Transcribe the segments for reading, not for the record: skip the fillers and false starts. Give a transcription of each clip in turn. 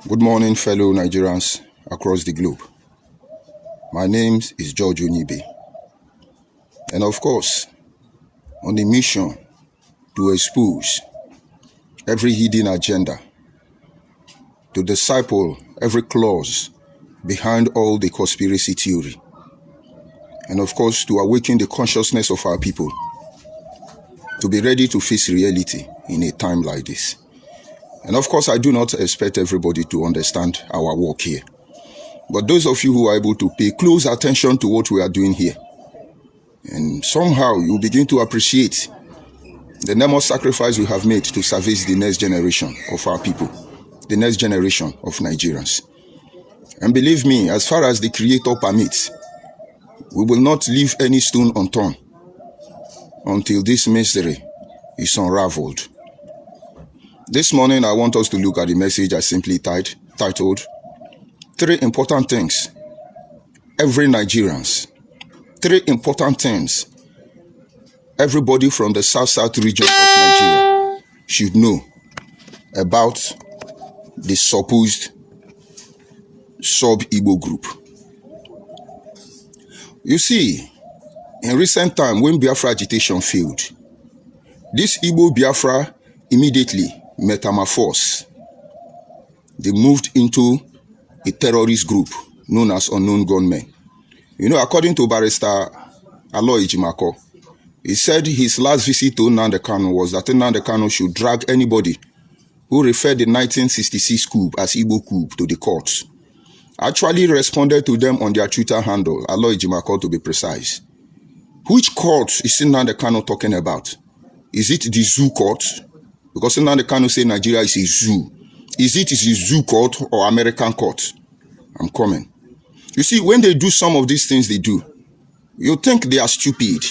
Good morning, fellow Nigerians across the globe. My name is George Onibe, and of course, on the mission to expose every hidden agenda, to disciple every clause behind all the conspiracy theory, and of course, to awaken the consciousness of our people to be ready to face reality in a time like this. And of course, I do not expect everybody to understand our work here. But those of you who are able to pay close attention to what we are doing here, and somehow you begin to appreciate the enormous sacrifice we have made to service the next generation of our people, the next generation of Nigerians. And believe me, as far as the Creator permits, we will not leave any stone unturned until this mystery is unraveled. This morning, I want us to look at the message I simply titled, 3 Important Things Every Nigerians. 3 important things everybody from the South region of Nigeria should know about the supposed sub-Igbo group. You see, in recent time, when Biafra agitation failed, this Igbo Biafra immediately metamorphosed. They moved into a terrorist group known as Unknown Gunmen. You know, according to Barrister Aloy Jimako, he said his last visit to Nnamdi Kanu was that Nnamdi Kanu should drag anybody who referred the 1966 coup as Igbo coup to the courts. Actually responded to them on their Twitter handle, Aloy Jimako to be precise. Which court is Nnamdi Kanu talking about? Is it the zoo court? Because Nnamdi Kanu say Nigeria is a zoo. Is it a zoo court or American court? I'm coming. You see, when they do some of these things they do, you think they are stupid.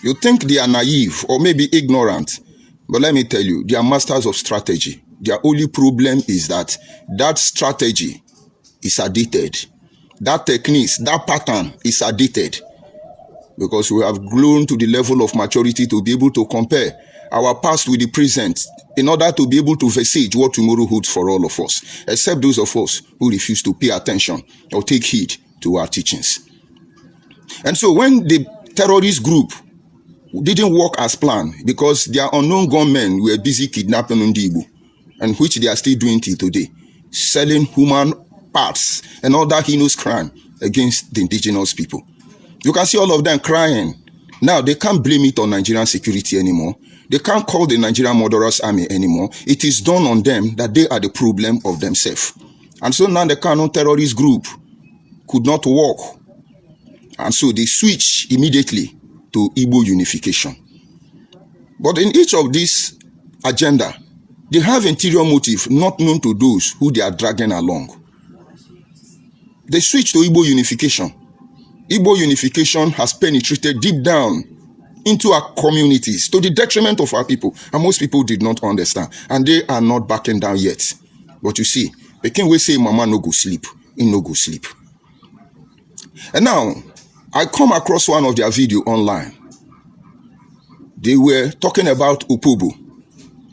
You think they are naive or maybe ignorant. But let me tell you, they are masters of strategy. Their only problem is that strategy is outdated. That techniques, that pattern is outdated. Because we have grown to the level of maturity to be able to compare our past with the present in order to be able to visage what tomorrow holds for all of us, except those of us who refuse to pay attention or take heed to our teachings. And so when the terrorist group didn't work as planned because their unknown gunmen were busy kidnapping Igbo, and which they are still doing till today, selling human parts and other heinous crime against the indigenous people. You can see all of them crying. Now, they can't blame it on Nigerian security anymore. They can't call the Nigerian murderers army anymore. It is done on them that they are the problem of themselves. And so now the Kanu terrorist group could not work. And so they switch immediately to Igbo unification. But in each of these agenda, they have interior motive not known to those who they are dragging along. They switch to Igbo unification. Igbo unification has penetrated deep down into our communities to the detriment of our people. And most people did not understand. And they are not backing down yet. But you see, the king will say, Mama no go sleep. He no go sleep. And now, I come across one of their video online. They were talking about Opobo.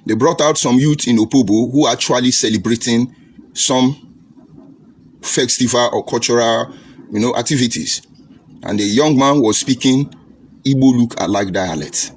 They brought out some youth in Opobo who are actually celebrating some festival or cultural, activities. And the young man was speaking Igbo look-alike dialect.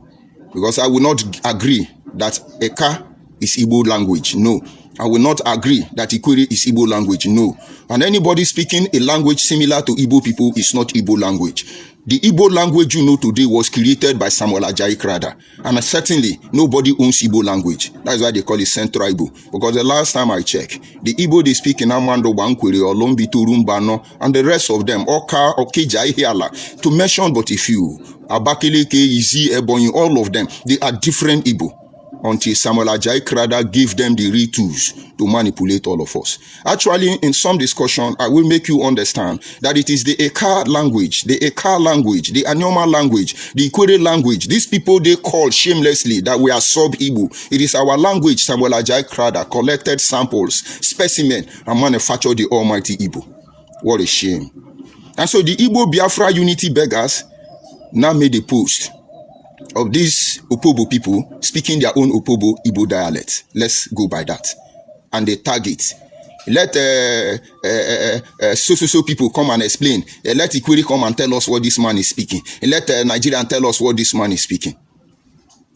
Because I will not agree that Eka is Igbo language. No. I will not agree that Ikwere is Igbo language. No. And anybody speaking a language similar to Igbo people is not Igbo language. The Igbo language you know today was created by Samuel Ajayi Crowther. And certainly, nobody owns Igbo language. That's why they call it Central Igbo. Because the last time I checked, the Igbo they speak in Amando, Bankwere, or Lombitu, Rumbano, and the rest of them, Oka, Okeja, Ihiala, to mention but a few, Abakeleke, Izi, Ebonyi, all of them, they are different Igbo. Until Samuel Ajayi Crowther gave them the real tools to manipulate all of us. Actually, in some discussion, I will make you understand that it is the Eka language, the Anyoma language, the Ikwere language. These people, they call shamelessly that we are sub-Igbo. It is our language Samuel Ajayi Crowther collected samples, specimen, and manufactured the almighty Igbo. What a shame. And so the Igbo Biafra unity beggars now made a post of these Opobo people speaking their own Opobo Igbo dialect. Let's go by that. And they target Let so people come and explain. Let Ikwiri come and tell us what this man is speaking. Let Nigerian tell us what this man is speaking.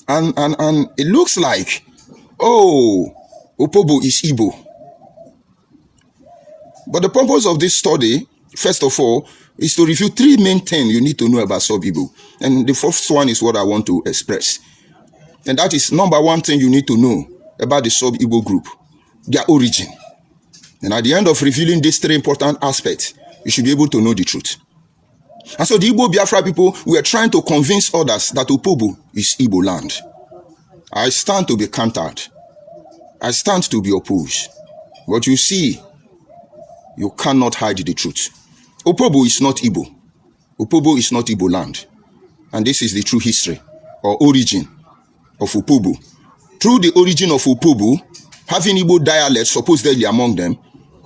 And it looks like, oh, Opobo is Igbo. But the purpose of this study, first of all, is to review three main things you need to know about sub-Igbo. And the first one is what I want to express. And that is number one thing you need to know about the sub-Igbo group, their origin. And at the end of revealing these three important aspects, you should be able to know the truth. And so the Igbo Biafra people were trying to convince others that Opobo is Igbo land. I stand to be countered. I stand to be opposed. But you see, you cannot hide the truth. Opobo is not Igbo. Opobo is not Igbo land. And this is the true history or origin of Opobo. Through the origin of Opobo, having Igbo dialects supposedly among them,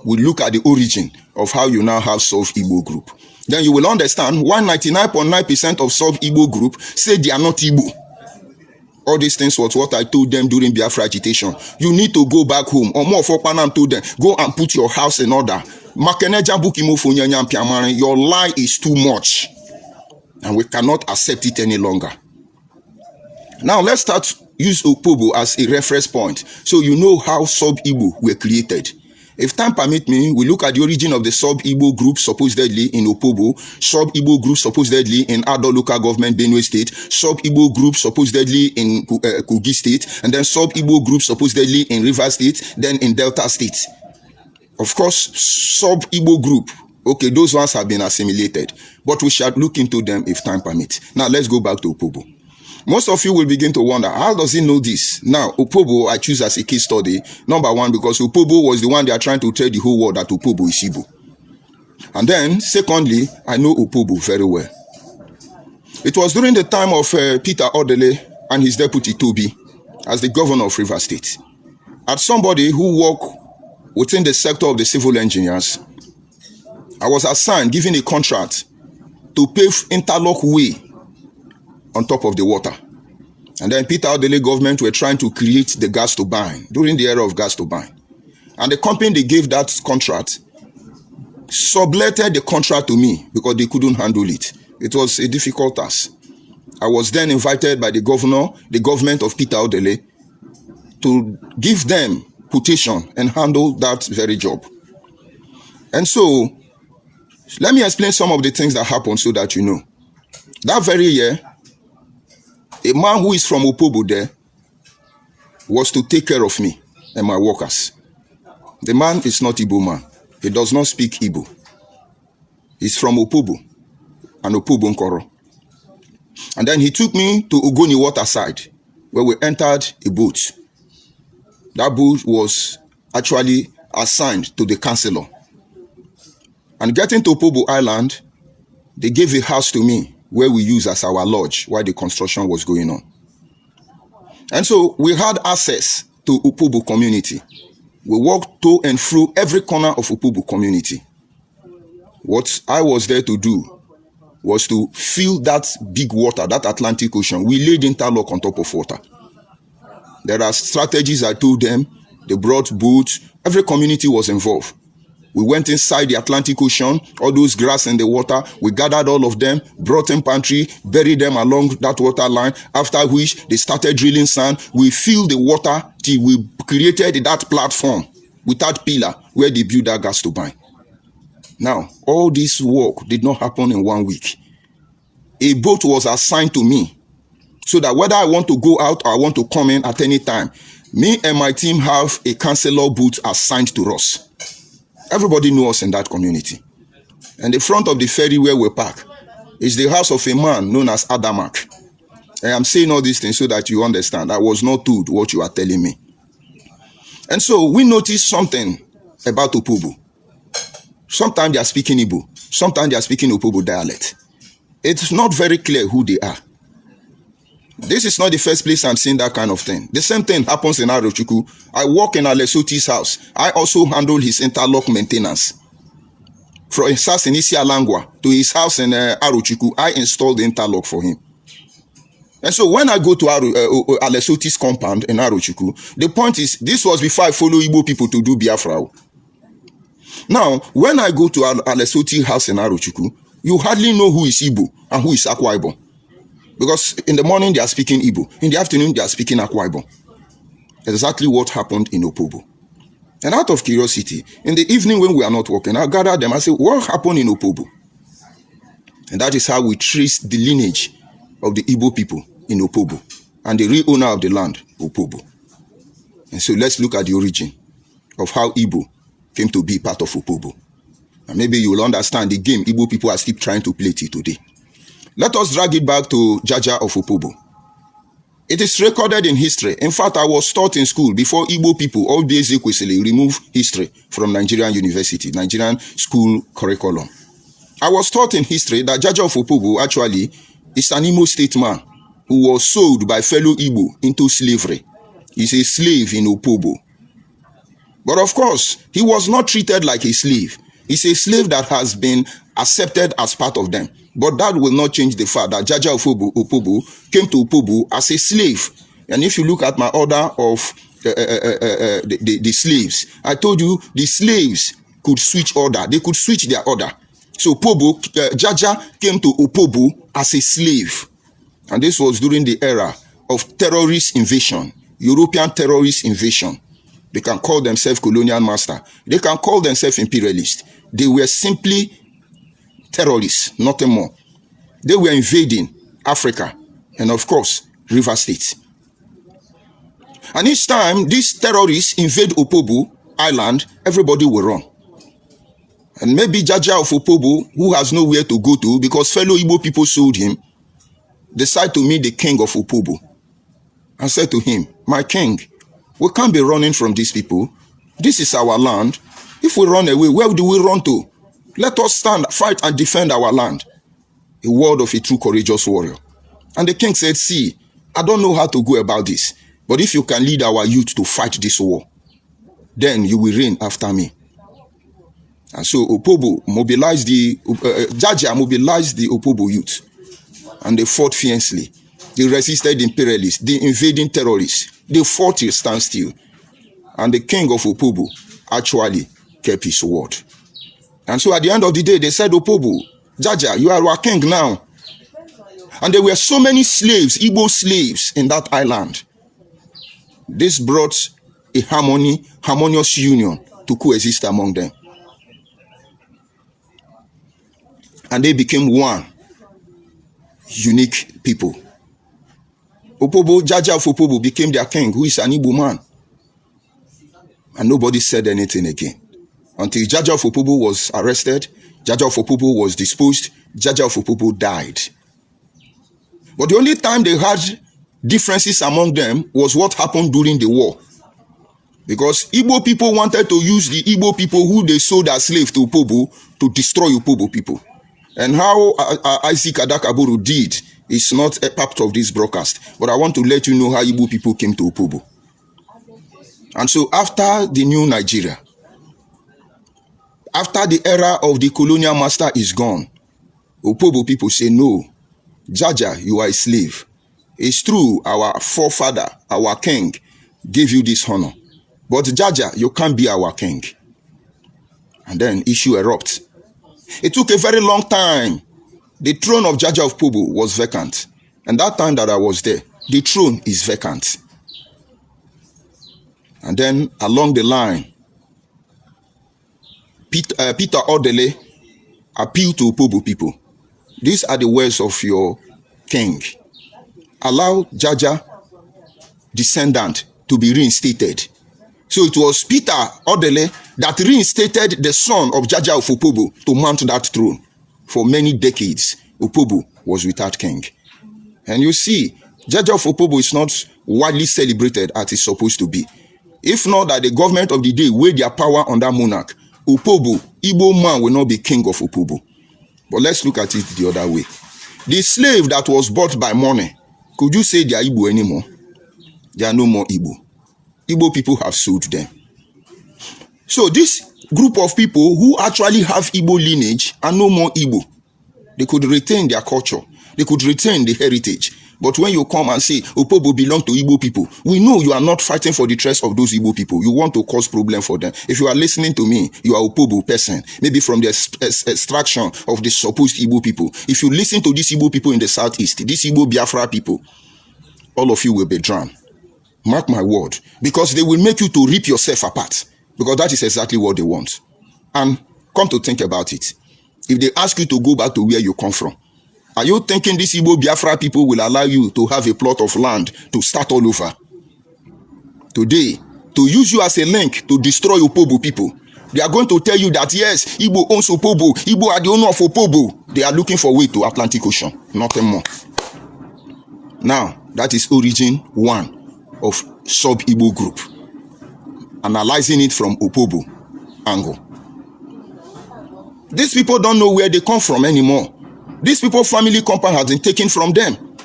we look at the origin of how you now have sub-Igbo group. Then you will understand why 99.9% of sub-Igbo group say they are not Igbo. All these things was what I told them during Biafra agitation. You need to go back home. Or more for Panam told them, go and put your house in order. Your lie is too much. And we cannot accept it any longer. Now let's use Opobo as a reference point, so you know how sub-Igbo were created. If time permit me, we look at the origin of the sub-Igbo group supposedly in Opobo, sub-Igbo group supposedly in Ado local government, Benue State, sub-Igbo group supposedly in Kogi State, and then sub-Igbo group supposedly in Rivers State, then in Delta State. Of course, sub-Igbo group, okay, those ones have been assimilated, but we shall look into them if time permits. Now let's go back to Opobo. Most of you will begin to wonder, how does he know this? Now, Opobo, I choose as a case study. Number one, because Opobo was the one they are trying to tell the whole world that Opobo is Igbo. And then, secondly, I know Opobo very well. It was during the time of Peter Odele and his deputy Toby as the governor of Rivers State. As somebody who worked within the sector of the civil engineers, I was assigned, given a contract to pave interlock way on top of the water. And then Peter Odele government were trying to create the gas turbine during the era of gas turbine. And the company they gave that contract subletted the contract to me because they couldn't handle it. It was a difficult task. I was then invited by the government of Peter Odele, to give them quotation and handle that very job. And so, let me explain some of the things that happened so that you know. That very year, a man who is from Opobo there was to take care of me and my workers. The man is not Igbo man. He does not speak Igbo. He's from Opobo, and Opobo Nkoro. And then he took me to Ogoni waterside, where we entered a boat. That boat was actually assigned to the councillor. And getting to Opobo Island, they gave a house to me, where we use as our lodge while the construction was going on. And so we had access to Opobo community. We walked to and through every corner of Opobo community. What I was there to do was to fill that big water, that Atlantic Ocean. We laid interlock on top of water. There are strategies I told them. They brought boats. Every community was involved. We went inside the Atlantic Ocean, all those grass in the water. We gathered all of them, brought in pantry, buried them along that water line, after which they started drilling sand. We filled the water till we created that platform with that pillar where they built that gas turbine. Now, all this work did not happen in 1 week. A boat was assigned to me so that whether I want to go out or I want to come in at any time, me and my team have a councillor boat assigned to us. Everybody knew us in that community. And the front of the ferry where we park is the house of a man known as Adamak. And I'm saying all these things so that you understand. I was not told what you are telling me. And so we noticed something about Opobo. Sometimes they are speaking Igbo. Sometimes they are speaking Opobo dialect. It's not very clear who they are. This is not the first place I'm seeing that kind of thing. The same thing happens in Arochukwu. I work in Alesoti's house. I also handle his interlock maintenance. From his house in Isialangwa to his house in Arochukwu, I installed the interlock for him. And so when I go to Alesoti's compound in Arochukwu, the point is, this was before I follow Igbo people to do Biafra. Now, when I go to Alesoti house in Arochukwu, you hardly know who is Igbo and who is Akwa Ibom. Because in the morning they are speaking Igbo, in the afternoon they are speaking Akwa Ibom. Exactly what happened in Opobo. And out of curiosity, in the evening when we are not working, I gather them and say, what happened in Opobo? And that is how we trace the lineage of the Igbo people in Opobo and the real owner of the land, Opobo. And so let's look at the origin of how Igbo came to be part of Opobo. And maybe you will understand the game Igbo people are still trying to play till today. Let us drag it back to Jaja of Opobo. It is recorded in history. In fact, I was taught in school before Igbo people, all basically remove history from Nigerian University, Nigerian school curriculum. I was taught in history that Jaja of Opobo actually is an Imo State man who was sold by fellow Igbo into slavery. He's a slave in Opobo. But of course, he was not treated like a slave. He's a slave that has been accepted as part of them. But that will not change the fact that Jaja of Opobo came to Opobo as a slave. And if you look at my order of the slaves, I told you the slaves could switch order. They could switch their order. So Jaja came to Opobo as a slave. And this was during the era of terrorist invasion, European terrorist invasion. They can call themselves colonial master. They can call themselves imperialist. They were simply terrorists, nothing more. They were invading Africa and, of course, River State. And each time these terrorists invade Opobo Island, everybody will run. And maybe Jaja of Opobo, who has nowhere to go to because fellow Igbo people sold him, decided to meet the king of Opobo and said to him, my king, we can't be running from these people. This is our land. If we run away, where do we run to? Let us stand, fight, and defend our land. A word of a true courageous warrior. And the king said, see, I don't know how to go about this, but if you can lead our youth to fight this war, then you will reign after me. And so Opobo mobilized Jaja mobilized the Opobo youth, and they fought fiercely. They resisted the imperialists, the invading terrorists. They fought till standstill. And the king of Opobo actually kept his word. And so at the end of the day, they said, Opobo, Jaja, you are our king now. And there were so many slaves, Igbo slaves in that island. This brought a harmonious union to coexist among them. And they became one unique people. Opobo, Jaja of Opobo became their king, who is an Igbo man. And nobody said anything again. Until Jaja of Opobo was arrested, Jaja of Opobo was disposed, Jaja of Opobo died. But the only time they had differences among them was what happened during the war. Because Igbo people wanted to use the Igbo people who they sold as slaves to Opobo to destroy Opobo people. And how Isaac Adakaburu did is not a part of this broadcast. But I want to let you know how Igbo people came to Opobo. And so after the new Nigeria, after the era of the colonial master is gone, Opobo people say, no, Jaja, you are a slave. It's true, our forefather, our king, gave you this honor. But Jaja, you can't be our king. And then issue erupts. It took a very long time. The throne of Jaja of Opobo was vacant. And that time that I was there, the throne is vacant. And then along the line, Peter Odele appealed to Opobo people. These are the words of your king. Allow Jaja descendant to be reinstated. So it was Peter Odele that reinstated the son of Jaja of Opobo to mount that throne. For many decades, Opobo was without king. And you see, Jaja of Opobo is not widely celebrated as it's supposed to be. If not that the government of the day weighed their power on that monarch, Opobo, Igbo man will not be king of Opobo. But let's look at it the other way. The slave that was bought by money, could you say they are Igbo anymore? They are no more Igbo. Igbo people have sold them. So this group of people who actually have Igbo lineage are no more Igbo. They could retain their culture. They could retain the heritage. But when you come and say Opobo belong to Igbo people, we know you are not fighting for the interest of those Igbo people. You want to cause problem for them. If you are listening to me, you are Opobo person, maybe from the extraction of the supposed Igbo people. If you listen to these Igbo people in the southeast, these Igbo Biafra people, all of you will be drowned. Mark my word, because they will make you to rip yourself apart, because that is exactly what they want. And come to think about it, if they ask you to go back to where you come from, are you thinking these Igbo Biafra people will allow you to have a plot of land to start all over? Today, to use you as a link to destroy Opobo people, they are going to tell you that yes, Igbo owns Opobo, Igbo are the owner of Opobo. They are looking for a way to Atlantic Ocean, nothing more. Now, that is origin one of sub-Igbo group, analyzing it from Opobo angle. These people don't know where they come from anymore. These people, family compound has been taken from them.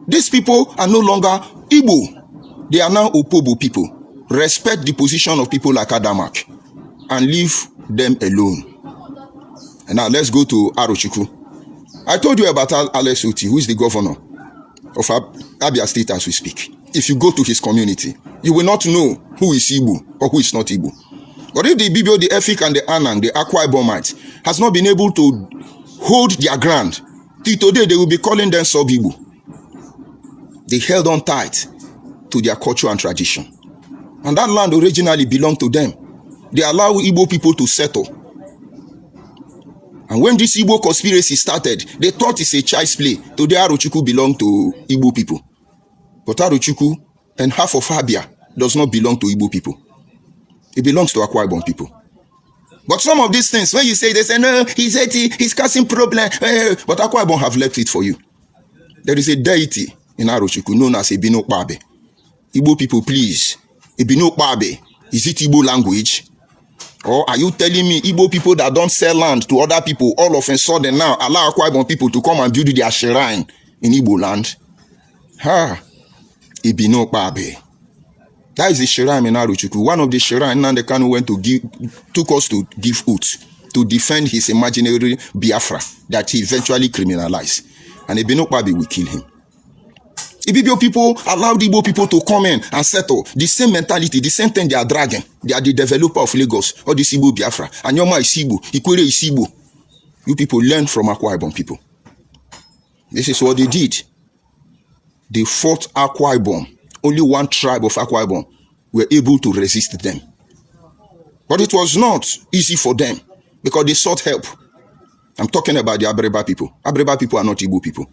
These people are no longer Igbo. They are now Opobo people. Respect the position of people like Adamak and leave them alone. And now let's go to Arochukwu. I told you about Alex Oti, who is the governor of Abia State as we speak. If you go to his community, you will not know who is Igbo or who is not Igbo. But if the Ibibio, the Efik, and the Anang, the Akwa Ibomite, has not been able to hold their ground, till today they will be calling them sub-Igbo. They held on tight to their culture and tradition. And that land originally belonged to them. They allow Igbo people to settle. And when this Igbo conspiracy started, they thought it's a child's play. Today Arochukwu belonged to Igbo people. But Arochukwu and half of Abia does not belong to Igbo people. It belongs to Akwa Ibom people. But some of these things, when you say, they say, no, he's causing problem. But Akwa Ibom have left it for you. There is a deity in Arochukwu known as Ebino Kpabe. Igbo people, please. Ebino Kpabe, is it Igbo language? Or are you telling me Igbo people that don't sell land to other people, all of a sudden now allow Akwa Ibom people to come and build their shrine in Igbo land? Ebino Kpabe. That is the shrine in Arochukwu. One of the shrine Nnamdi Kanu went to took us to give oath to defend his imaginary Biafra that he eventually criminalized. And Ebino Kpabe will kill him. Ibibio people allowed Igbo people to come in and settle. The same mentality, the same thing they are dragging. They are the developer of Lagos, or this Igbo Biafra. Anyoma is Igbo, Ikwere is Igbo. You people learn from Akwa Ibom people. This is what they did. They fought Akwa Ibom. Only one tribe of Akwa Ibom were able to resist them. But it was not easy for them because they sought help. I'm talking about the Abreba people. Abreba people are not Igbo people.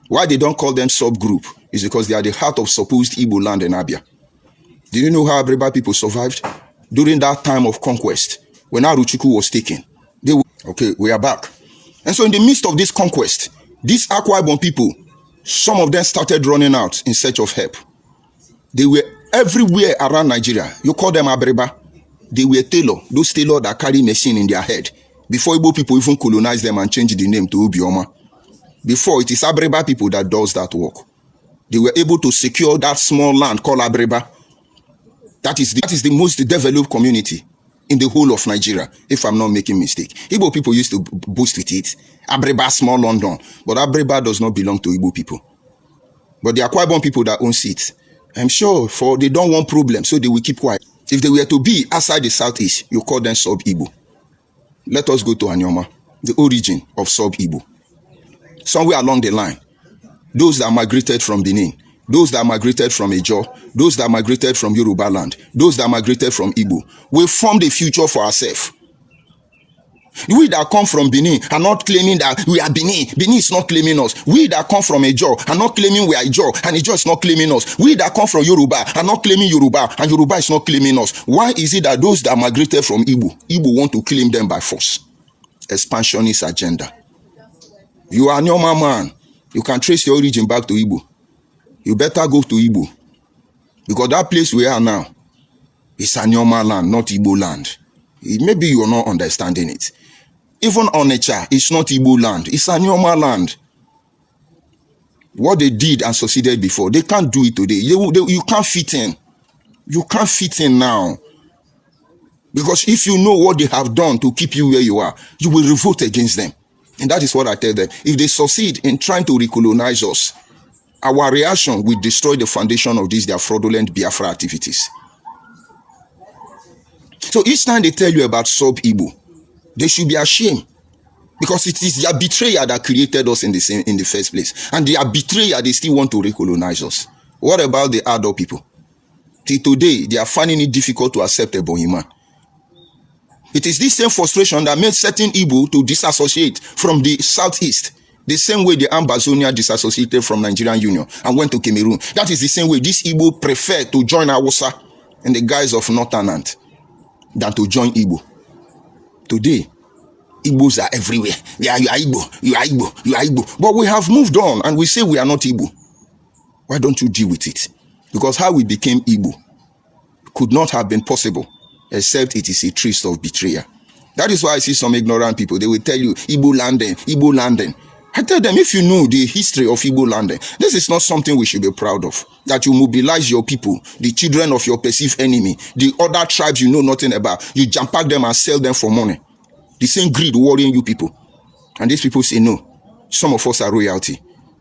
Why they don't call them subgroup is because they are the heart of supposed Igbo land in Abia. Did you know how Abreba people survived? During that time of conquest, when Arochukwu was taken, okay, we are back. And so in the midst of this conquest, these Akwa Ibom people, some of them started running out in search of help. They were everywhere around Nigeria. You call them Abreba. They were tailor, those tailor that carry machine in their head. Before Igbo people even colonize them and change the name to Obioma. Before, it is Abreba people that does that work. They were able to secure that small land called Abreba. That is the most developed community in the whole of Nigeria, if I'm not making mistake. Igbo people used to boast with it. Abreba, small London. But Abreba does not belong to Igbo people. But the Akwa Ibom people that own it, I'm sure they don't want problems, so they will keep quiet. If they were to be outside the southeast, you call them sub-Igbo. Let us go to Anyoma, the origin of sub-Igbo. Somewhere along the line, those that migrated from Benin, those that migrated from Ejo, those that migrated from Yoruba land, those that migrated from Igbo, we formed a future for ourselves. We that come from Benin are not claiming that we are Benin. Benin is not claiming us. We that come from Ejo are not claiming we are Ejo, and Ejo is not claiming us. We that come from Yoruba are not claiming Yoruba, and Yoruba is not claiming us. Why is it that those that migrated from Igbo want to claim them by force? Expansionist agenda. You are Nyoma man. You can trace your origin back to Igbo. You better go to Igbo. Because that place we are now is Anyoma land, not Igbo land. Maybe you are not understanding it. Even Onitsha is not Igbo land. It's Anyoma land. What they did and succeeded before, they can't do it today. You can't fit in. You can't fit in now. Because if you know what they have done to keep you where you are, you will revolt against them. And that is what I tell them. If they succeed in trying to recolonize us, our reaction will destroy the foundation of these their fraudulent Biafra activities. So each time they tell you about sub-Igbo, they should be ashamed, because it is their betrayal that created us in the first place, and their betrayal they still want to recolonize us. What about the adult people? Till today, they are finding it difficult to accept a Bohemian. It is this same frustration that made certain Igbo to disassociate from the southeast, the same way the Ambazonia disassociated from Nigerian Union and went to Cameroon. That is the same way this Igbo prefer to join Hausa in the guise of Northernant than to join Igbo. Today, Igbos are everywhere. Yeah, you are Igbo, you are Igbo, you are Igbo. But we have moved on and we say we are not Igbo. Why don't you deal with it? Because how we became Igbo could not have been possible except it is a trace of betrayal. That is why I see some ignorant people. They will tell you, Igbo landing, Igbo landing. I tell them, if you know the history of Igbo landing, this is not something we should be proud of. That you mobilize your people, the children of your perceived enemy, the other tribes you know nothing about. You jump pack them and sell them for money. The same greed worrying you people. And these people say, no, some of us are royalty.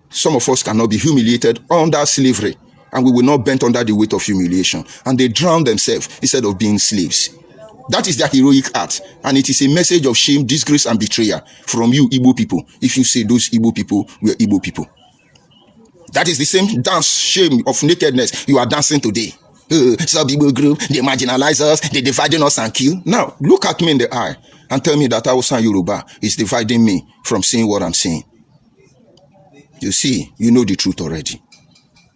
Some of us cannot be humiliated under slavery. And we will not bend under the weight of humiliation. And they drown themselves instead of being slaves. That is their heroic act. And it is a message of shame, disgrace, and betrayal from you, Igbo people, if you say those Igbo people were Igbo people. That is the same dance, shame of nakedness you are dancing today. Sub-Igbo group, they marginalize us, they dividing us and kill. Now, look at me in the eye and tell me that Hausa and Yoruba is dividing me from saying what I'm saying. You see, you know the truth already.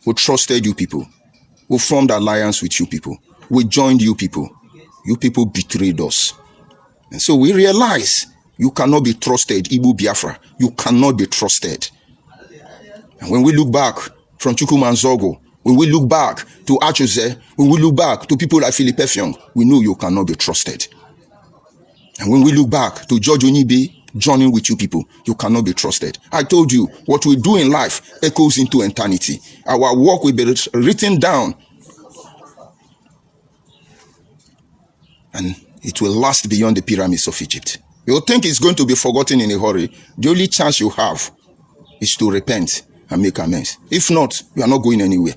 We trusted you people. We formed alliance with you people. We joined you people. You people betrayed us. And so we realize you cannot be trusted, Igbo Biafra. You cannot be trusted. And when we look back from Chukwumanzogo, when we look back to Achoze, when we look back to people like Philip Effiong, we know you cannot be trusted. And when we look back to George Onibe joining with you people, you cannot be trusted. I told you, what we do in life echoes into eternity. Our work will be written down. And it will last beyond the pyramids of Egypt. You think it's going to be forgotten in a hurry. The only chance you have is to repent and make amends. If not, you are not going anywhere.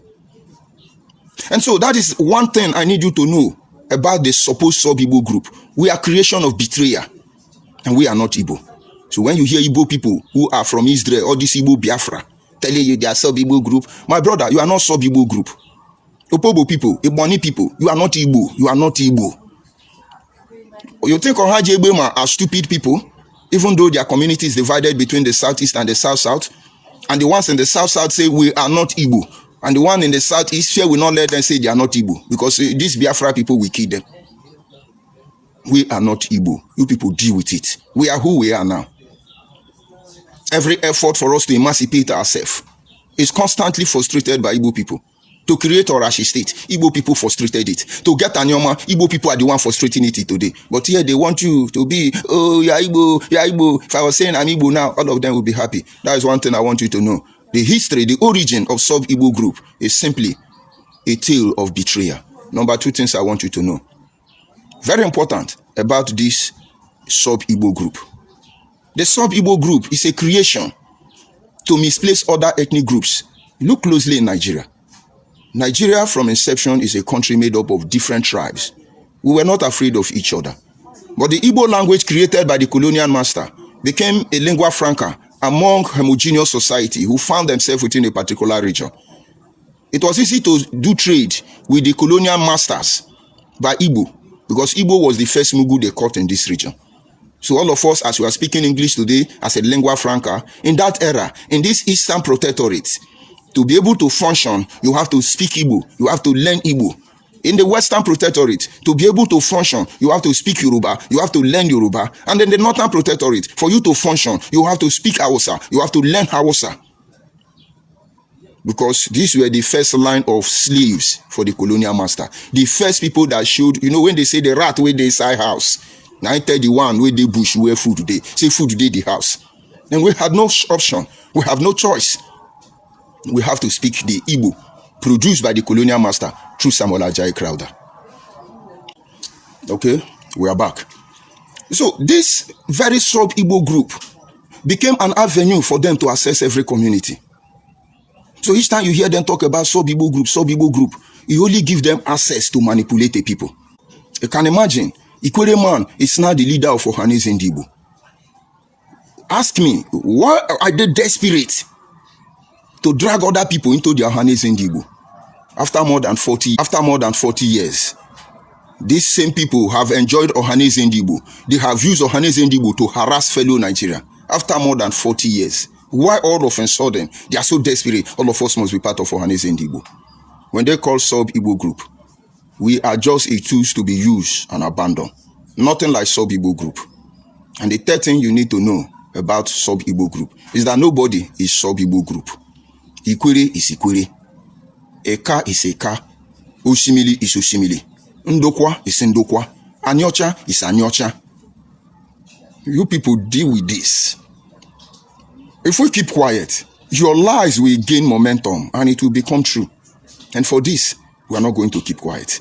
And so that is one thing I need you to know about the supposed sub-Igbo group. We are creation of betrayal, and we are not Igbo. So when you hear Igbo people who are from Israel or this Igbo Biafra telling you they are sub-Igbo group, my brother, you are not sub-Igbo group. Opobo people, Iboni people, you are not Igbo. You are not Igbo. You think Ohaji Egbema are stupid people, even though their community is divided between the southeast and the south-south, and the ones in the south-south say we are not Igbo, and the one in the southeast here will not let them say they are not Igbo, because these Biafra people will kill them. We are not Igbo. You people deal with it. We are who we are now. Every effort for us to emancipate ourselves is constantly frustrated by Igbo people. To create Orashi state, Igbo people frustrated it. To get Anyoma, Igbo people are the one frustrating it today. But here they want you to be, oh, you're Igbo, you're Igbo. If I was saying I'm Igbo now, all of them will be happy. That is one thing I want you to know. The history, the origin of sub-Igbo group is simply a tale of betrayal. Number two things I want you to know. Very important about this sub-Igbo group. The sub-Igbo group is a creation to misplace other ethnic groups. Look closely in Nigeria. Nigeria from inception is a country made up of different tribes. We were not afraid of each other. But the Igbo language created by the colonial master became a lingua franca among homogeneous society who found themselves within a particular region. It was easy to do trade with the colonial masters by Igbo, because Igbo was the first Mugu they caught in this region. So all of us, as we are speaking English today as a lingua franca, in that era, in this Eastern Protectorate, to be able to function, you have to speak Igbo. You have to learn Igbo. In the Western Protectorate, to be able to function, you have to speak Yoruba. You have to learn Yoruba. And in the Northern Protectorate, for you to function, you have to speak Hausa. You have to learn Hausa. Because these were the first line of slaves for the colonial master. The first people that showed, you know, when they say the rat where they inside house, 931 where they bush where food they say food they the house. And we had no option. We have no choice. We have to speak the Igbo produced by the colonial master through Samuel Ajayi Crowther. Okay, we are back. So this very sub-Igbo group became an avenue for them to access every community. So each time you hear them talk about sub-Igbo group, you only give them access to manipulate the people. You can imagine, Ikwere man is now the leader of Ohaneze Igbo. Ask me, why are they desperate to drag other people into their Ohaneze Igbo? After more than 40 years, these same people have enjoyed Ohaneze Igbo. They have used Ohaneze Igbo to harass fellow Nigeria. After more than 40 years, why all of a sudden they are so desperate? All of us must be part of Ohaneze Igbo. When they call sub-Igbo group, we are just a tools to be used and abandoned. Nothing like sub-Igbo group. And the third thing you need to know about sub-Igbo group is that nobody is sub-Igbo group. Ikwere is Ikwere. Eka is Eka. Osimili is Osimili. Ndokwa is Ndokwa. Anyocha is Anyocha. You people deal with this. If we keep quiet, your lies will gain momentum and it will become true. And for this, we are not going to keep quiet.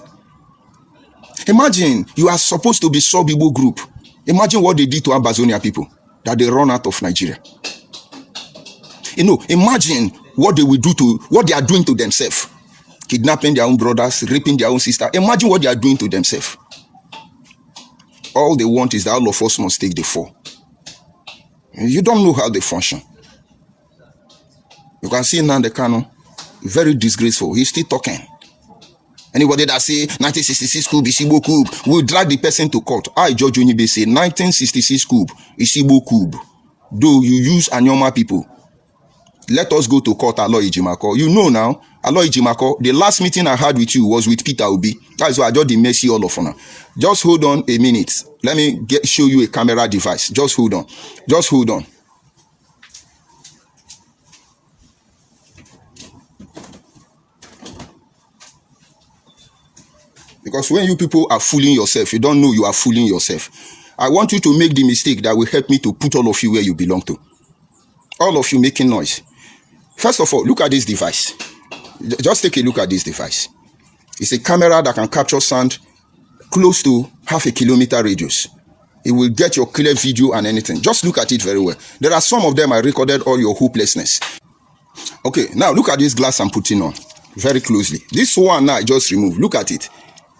Imagine you are supposed to be sub-Igbo group. Imagine what they did to Amazonia people, that they run out of Nigeria. Imagine what they will do to, what they are doing to themselves. Kidnapping their own brothers, raping their own sister. Imagine what they are doing to themselves. All they want is that all of us must take the fall. You don't know how they function. You can see Nnamdi Kanu, very disgraceful. He's still talking. Anybody that say 1966 coup is Igbo coup will drag the person to court. I, George Onibe, say 1966 coup is Igbo coup. Though you use Anyoma people, let us go to court, Aloy Ejimako. You know now, Aloy Ejimako, the last meeting I had with you was with Peter Obi. That's why I just mercy all of you. Just hold on a minute. Let me show you a camera device. Just hold on. Just hold on. Because when you people are fooling yourself, you don't know you are fooling yourself. I want you to make the mistake that will help me to put all of you where you belong to. All of you making noise. First of all, look at this device. Just take a look at this device. It's a camera that can capture sound close to half a kilometer radius. It will get your clear video and anything. Just look at it very well. There are some of them I recorded all your hopelessness. Okay, now look at this glass I'm putting on very closely. This one now I just removed. Look at it.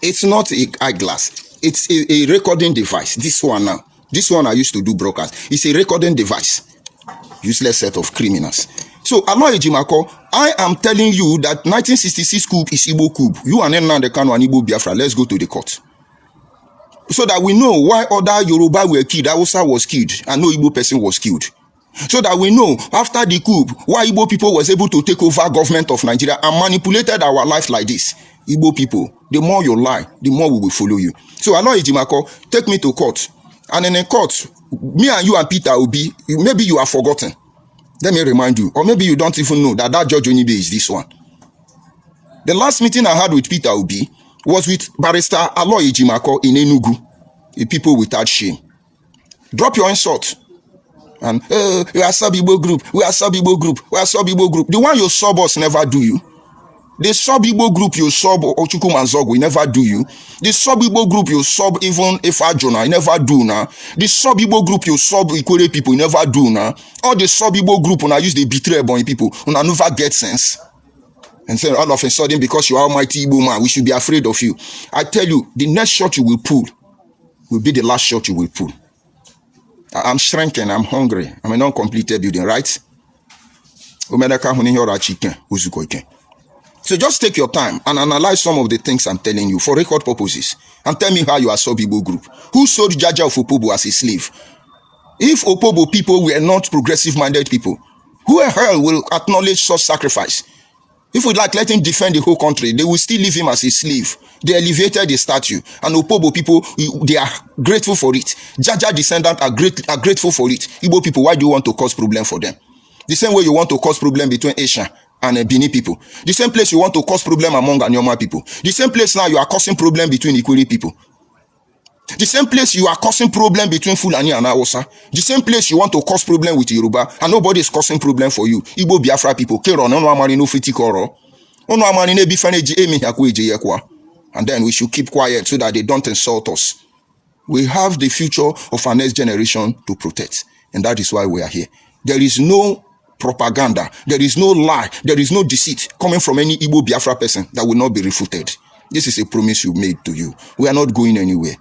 It's not an eyeglass. It's a recording device. This one now. This one I used to do broadcast. It's a recording device. Useless set of criminals. So, Aloy Ejimako, I am telling you that 1966 coup is Igbo coup. You and Nnamdi Kanu and Igbo Biafra, let's go to the court. So that we know why other Yoruba were killed, Hausa was killed, and no Igbo person was killed. So that we know, after the coup, why Igbo people was able to take over government of Nigeria and manipulated our life like this. Igbo people, the more you lie, the more we will follow you. So, Aloy Ejimako, take me to court. And in a court, me and you and Peter Obi, maybe you have forgotten. Let me remind you, or maybe you don't even know that George Onibe is this one. The last meeting I had with Peter Obi was with Barrister Aloy Ejimako in Enugu, a people without shame. Drop your insult. And we are sub-Igbo group, we are sub-Igbo group, we are sub-Igbo group. The one you sub us never do you. The sub-Igbo group you sub Ochukwuma Manzogo, he never do you. The sub-Igbo group you sub even Ifajona, he never do now. The sub-Igbo group you sub Ikwere people, he never do now. All the sub-Igbo group when I use the Betrayal born people, when I never get sense. And say all of a sudden, because you are almighty Igbo man, we should be afraid of you. I tell you, the next shot you will pull will be the last shot you will pull. I'm shrinking, I'm hungry. I'm a non-completed building, right? So just take your time and analyze some of the things I'm telling you for record purposes. And tell me how you are sub-Igbo group. Who sold Jaja of Opobo as a slave? If Opobo people were not progressive-minded people, who the hell will acknowledge such sacrifice? If we like let him defend the whole country, they will still leave him as a slave. They elevated the statue. And Opobo people, they are grateful for it. Jaja descendants are grateful for it. Igbo people, why do you want to cause problem for them? The same way you want to cause problem between Asian and Bini people. The same place you want to cause problem among Anyoma people. The same place now you are causing problem between Ikwere people. The same place you are causing problem between Fulani and Hausa. The same place you want to cause problem with Yoruba, and nobody is causing problem for you. Igbo Biafra people. And then we should keep quiet so that they don't insult us. We have the future of our next generation to protect. And that is why we are here. There is no propaganda. There is no lie. There is no deceit coming from any Igbo Biafra person that will not be refuted. This is a promise you made to you. We are not going anywhere.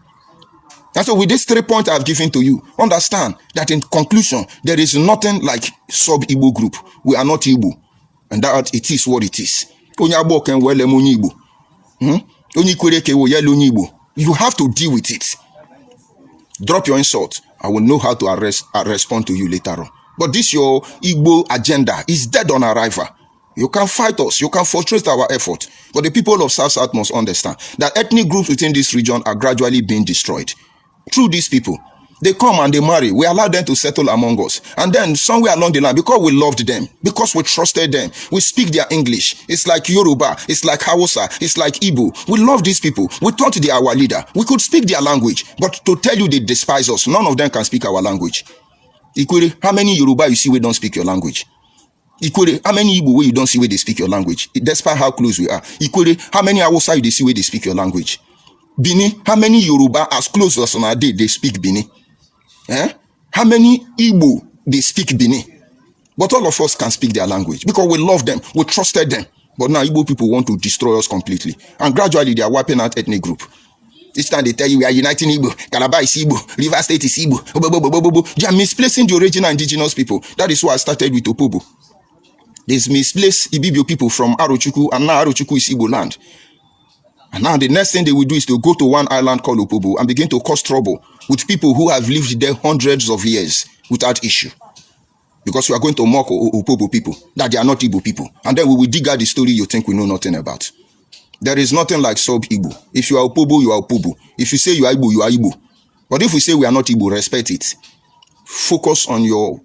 And so with these 3 points I've given to you, understand that in conclusion, there is nothing like sub-Igbo group. We are not Igbo. And that it is what it is. You have to deal with it. Drop your insult. I will know how to respond to you later on. But this your Igbo agenda is dead on arrival. You can fight us. You can frustrate our effort. But the people of South must understand that ethnic groups within this region are gradually being destroyed. Through these people, they come and they marry. We allow them to settle among us. And then somewhere along the line, because we loved them, because we trusted them, we speak their English. It's like Yoruba, it's like Hausa, it's like Igbo. We love these people. We thought they are our leader. We could speak their language. But to tell you they despise us, none of them can speak our language. Equally, how many Yoruba you see we don't speak your language? Equally, how many Igbo where you don't see where they speak your language? Despite how close we are. Equally, how many Hausa you see where they speak your language? Bini, how many Yoruba as close as on our day they speak Bini? How many Igbo they speak Bini? But all of us can speak their language because we love them, we trusted them. But now Igbo people want to destroy us completely. And gradually they are wiping out ethnic group. This time they tell you we are uniting Igbo, Calabar is Igbo, River State is Igbo. They are misplacing the original indigenous people. That is why I started with Opobo. They misplaced Ibibio people from Arochukwu, and now Arochukwu is Igbo land. And now the next thing they will do is to go to one island called Opobo and begin to cause trouble with people who have lived there hundreds of years without issue. Because we are going to mock Opobo people, that they are not Igbo people. And then we will dig out the story you think we know nothing about. There is nothing like sub-Igbo. If you are Opobo, you are Opobo. If you say you are Igbo, you are Igbo. But if we say we are not Igbo, respect it. Focus on your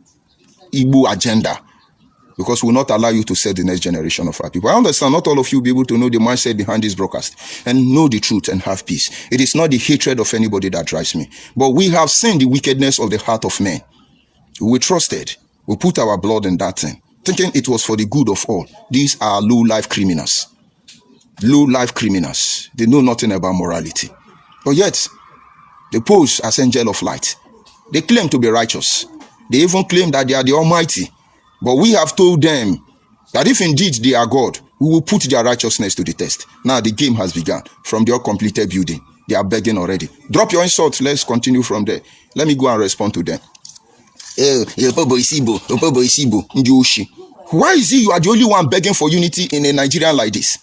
Igbo agenda. Because we will not allow you to set the next generation of our people. I understand not all of you will be able to know the mindset behind this broadcast and know the truth and have peace. It is not the hatred of anybody that drives me. But we have seen the wickedness of the heart of men. We trusted. We put our blood in that thing, thinking it was for the good of all. These are low-life criminals. Low-life criminals. They know nothing about morality. But yet, they pose as angel of light. They claim to be righteous. They even claim that they are the Almighty. But we have told them that if indeed they are God, we will put their righteousness to the test. Now the game has begun from the uncompleted building. They are begging already. Drop your insults. Let's continue from there. Let me go and respond to them. Opobo is Igbo. Opobo is Igbo. Why is it you are the only one begging for unity in a Nigerian like this?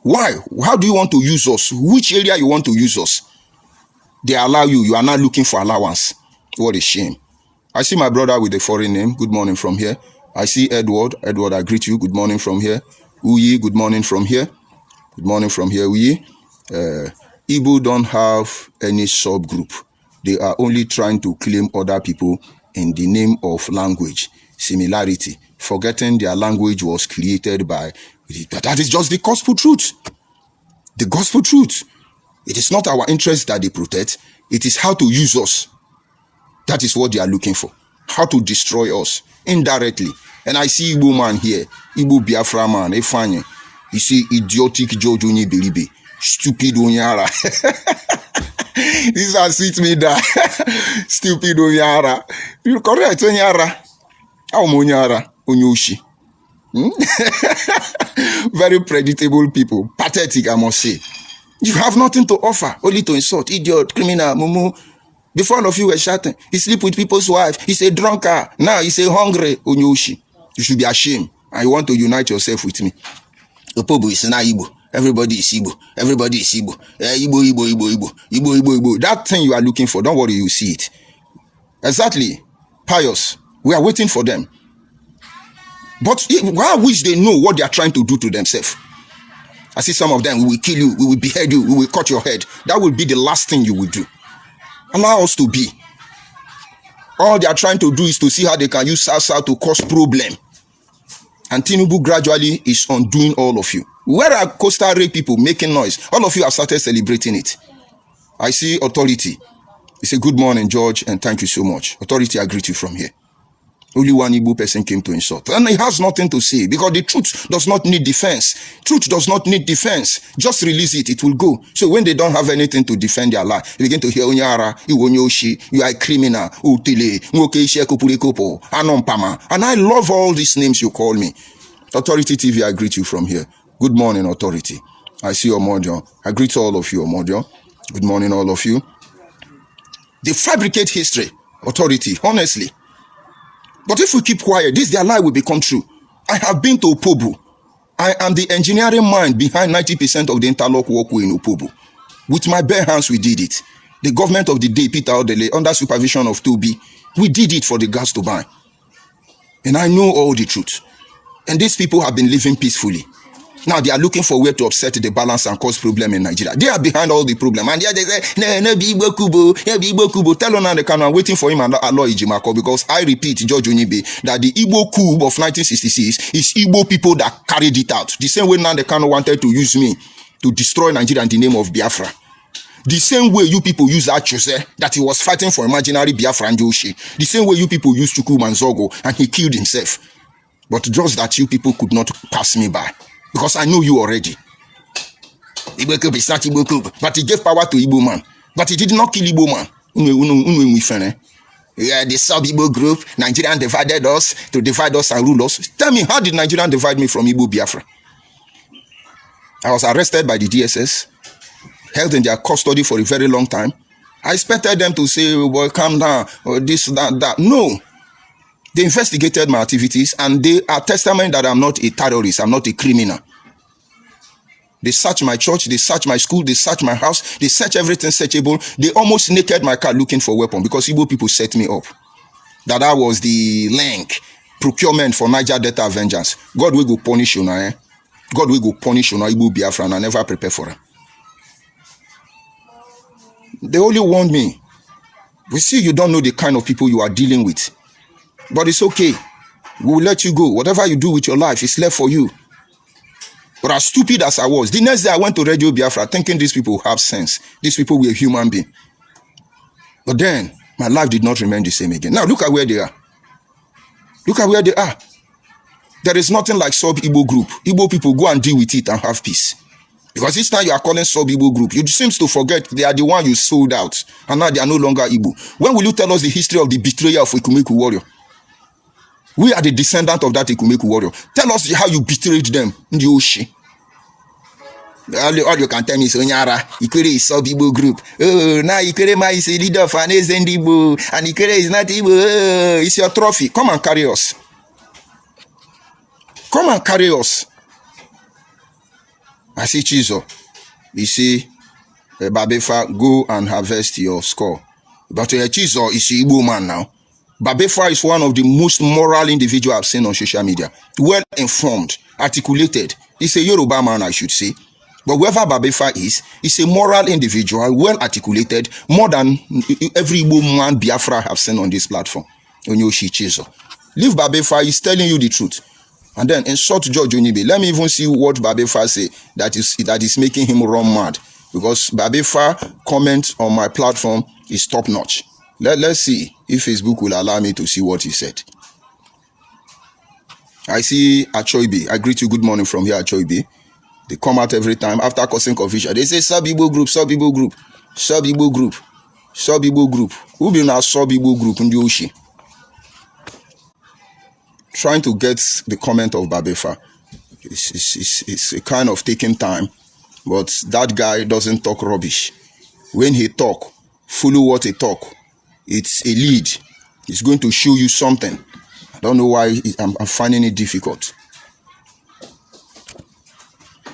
Why? How do you want to use us? Which area you want to use us? They allow you. You are not looking for allowance. What a shame. I see my brother with a foreign name. Good morning from here. I see Edward. Edward, I greet you. Good morning from here. Uyi, good morning from here. Good morning from here, Uyi. Igbo don't have any subgroup. They are only trying to claim other people in the name of language, similarity, forgetting their language was created by... But that is just the gospel truth. The gospel truth. It is not our interest that they protect. It is how to use us. That is what they are looking for. How to destroy us indirectly. And I see Igbo man here, Igbo Biafra man, Efanye. You see idiotic George Onye Belibe, stupid Onyara. This has sweet me that. Stupid Onyara. You correct Onyara. How Onyara? Onyoshi. Very predictable people. Pathetic, I must say. You have nothing to offer, only to insult. Idiot, criminal, mumu. Before all of you were shouting, he sleep with people's wife. He's a drunkard. Now he's a hungry Onyoshi. You should be ashamed. And you want to unite yourself with me. Opobo is not Igbo. Everybody is Igbo. Everybody is Igbo. Igbo, Igbo, Igbo, Igbo. Igbo, Igbo, Igbo. That thing you are looking for, don't worry, you see it. Exactly. Pious. We are waiting for them. But I wish they know what they are trying to do to themselves. I see some of them, we will kill you, we will behead you, we will cut your head. That will be the last thing you will do. Allow us to be. All they are trying to do is to see how they can use South to cause problem. And Tinubu gradually is undoing all of you. Where are Coastal Ray people making noise? All of you have started celebrating it. I see Authority. He said, good morning, George, and thank you so much. Authority, I greet you from here. Only one Igbo person came to insult. And he has nothing to say because the truth does not need defense. Truth does not need defense. Just release it, it will go. So when they don't have anything to defend their lie, they begin to hear Onyara, Iwonyoshi, you are a criminal, Utile, Nwokeshe Kupurikopo, Anompama. And I love all these names you call me. Authority TV, I greet you from here. Good morning, Authority. I see Omodio. I greet all of you, Omodio. Good morning, all of you. They fabricate history, Authority, honestly. But if we keep quiet, their lie will become true. I have been to Opobo. I am the engineering mind behind 90% of the interlock walkway in Opobo. With my bare hands, we did it. The government of the day, Peter Odele, under supervision of Toby, we did it for the gas to buy. And I know all the truth. And these people have been living peacefully. Now they are looking for a way to upset the balance and cause problem in Nigeria. They are behind all the problem. And they say, no, be Igbo Kubo. Tell on the camera, waiting for him and allow Ijimako. Because I repeat, George Onibe, that the Igbo coup of 1966 is Igbo people that carried it out. The same way Nnamdi Kanu wanted to use me to destroy Nigeria in the name of Biafra. The same way you people use Achose, that he was fighting for imaginary Biafra and Joshi. The same way you people use Chukwu Manzogo and he killed himself. But just that you people could not pass me by. Because I know you already. Igbo Kub is not Igbo Kub. But he gave power to Igbo man. But he did not kill Igbo man. Yeah, the sub-Igbo group, Nigerian divided us to divide us and rule us. Tell me, how did Nigerian divide me from Igbo Biafra? I was arrested by the DSS, held in their custody for a very long time. I expected them to say, well, calm down, or this, that. No. They investigated my activities and they are testament that I'm not a terrorist, I'm not a criminal. They searched my church, they searched my school, they searched my house, they searched everything searchable. They almost naked my car looking for weapon because Igbo people set me up. That was the link, procurement for Niger Delta vengeance. God will go punish you now, God will go punish you now, Igbo Biafra, and I never prepare for it. They only warned me. We see you don't know the kind of people you are dealing with. But it's okay. We will let you go. Whatever you do with your life is left for you. But as stupid as I was, the next day I went to Radio Biafra thinking these people have sense. These people were human beings. But then, my life did not remain the same again. Now, look at where they are. Look at where they are. There is nothing like sub-Igbo group. Igbo people, go and deal with it and have peace. Because each time you are calling sub-Igbo group, you seem to forget they are the one you sold out. And now they are no longer Igbo. When will you tell us the history of the betrayal of Ikumeku warrior? We are the descendant of that Ikumeku warrior. Tell us how you betrayed them in the Oshi. All you can tell me is Onyara, Ikere is sub-Igbo group. Oh, now Ikere is a leader of an Igbo, and Ikere is not Igbo. Oh, it's your trophy. Come and carry us. Come and carry us. I see Chizo. You see, Babefa, go and harvest your score. But Chizo is an Igbo man now. Babefa is one of the most moral individuals I've seen on social media. Well informed, articulated. He's a Yoruba man, I should say. But whoever Babefa is a moral individual, well articulated, more than every woman Biafra have seen on this platform. Onyoshi Chizo. Leave Babefa, he's telling you the truth. And then insult George Onibe. Let me even see what Babefa say that is making him run mad. Because Babefa comment on my platform is top notch. Let's see if Facebook will allow me to see what he said. I see Achoibe. I greet you. Good morning from here, Achoibe. They come out every time after causing confusion. They say sub-Igbo group, sub-Igbo group, sub-Igbo group, sub-Igbo group. Who be now sub-Igbo group in the Oshi? Trying to get the comment of Babefa. It's a kind of taking time, but that guy doesn't talk rubbish. When he talk, follow what he talk. It's a lead. It's going to show you something. I don't know why I'm finding it difficult.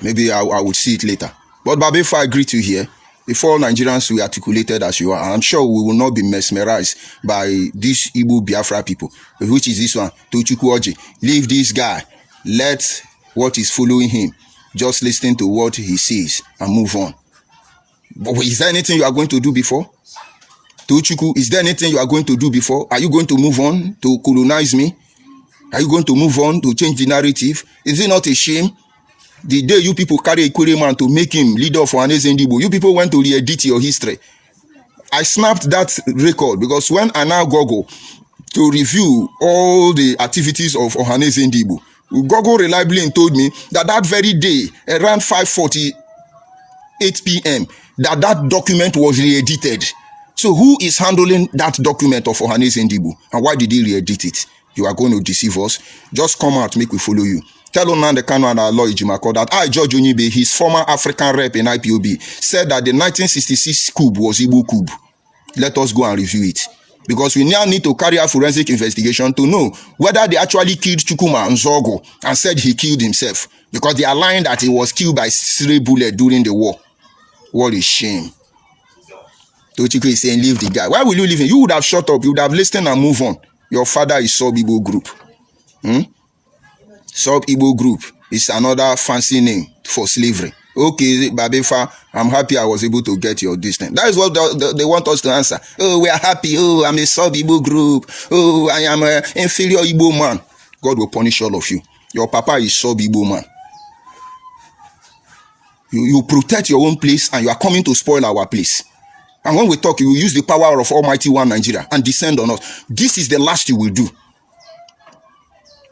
Maybe I will see it later. But Babefa, I greet you here. Before Nigerians we articulated as you are, I'm sure we will not be mesmerized by these Igbo Biafra people. Which is this one? Tochukwu Oji. Leave this guy. Let what is following him. Just listen to what he says and move on. But is there anything you are going to do before? Tochukwu, is there anything you are going to do before? Are you going to move on to colonize me? Are you going to move on to change the narrative? Is it not a shame? The day you people carry a Ikure man to make him leader of Igbo, you people went to re-edit your history. I snapped that record because when I now Google to review all the activities of Ohanaeze Ndigbo. Google reliably told me that that very day, around 5:48 p.m., that document was re-edited. So who is handling that document of Ohanaeze Ndigbo, and why did he re-edit it? You are going to deceive us. Just come out, make we follow you. Tell Nnamdi Kanu and our lawyer Ejimako that I, George Onyibe, his former African rep in IPOB, said that the 1966 coup was Igbo coup. Let us go and review it. Because we now need to carry out forensic investigation to know whether they actually killed Chukwuma Nzogo and said he killed himself. Because they are lying that he was killed by stray bullet during the war. What a shame. Tochiko is saying, leave the guy. Why will you leave him? You would have shut up. You would have listened and move on. Your father is Sub-Igbo Group. Sub-Igbo Group is another fancy name for slavery. Okay, Babefa, I'm happy I was able to get your distance. That is what they want us to answer. Oh, we are happy. Oh, I'm a Sub-Igbo Group. Oh, I am an inferior Igbo man. God will punish all of you. Your papa is Sub-Igbo man. You protect your own place and you are coming to spoil our place. And when we talk, you will use the power of Almighty One Nigeria and descend on us. This is the last you will do.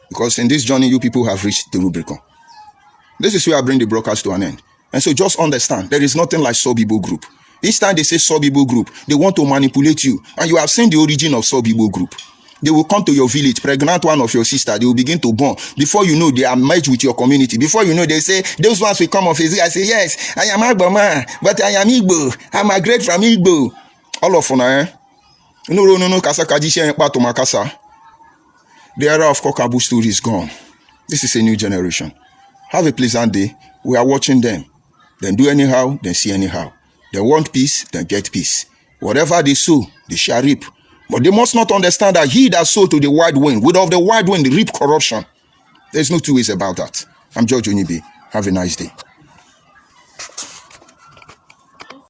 Because in this journey, you people have reached the Rubicon. This is where I bring the broadcast to an end. And so just understand, there is nothing like Sub-Igbo Group. Each time they say Sub-Igbo Group, they want to manipulate you. And you have seen the origin of Sub-Igbo Group. They will come to your village, pregnant one of your sister. They will begin to born. Before you know, they are merged with your community. Before you know, they say, those ones will come of Facebook. I say, yes, I am Agbo man, but I am Igbo. I migrate from Igbo. All of you, no, kasa kajishi en pato makasa. The era of Kokabu story is gone. This is a new generation. Have a pleasant day. We are watching them. Then do anyhow, then see anyhow. They want peace, then get peace. Whatever they sow, they shall reap. But they must not understand that he that sow to the wide wind, will of the wide wind reap corruption. There's no two ways about that. I'm George Onyibe. Have a nice day.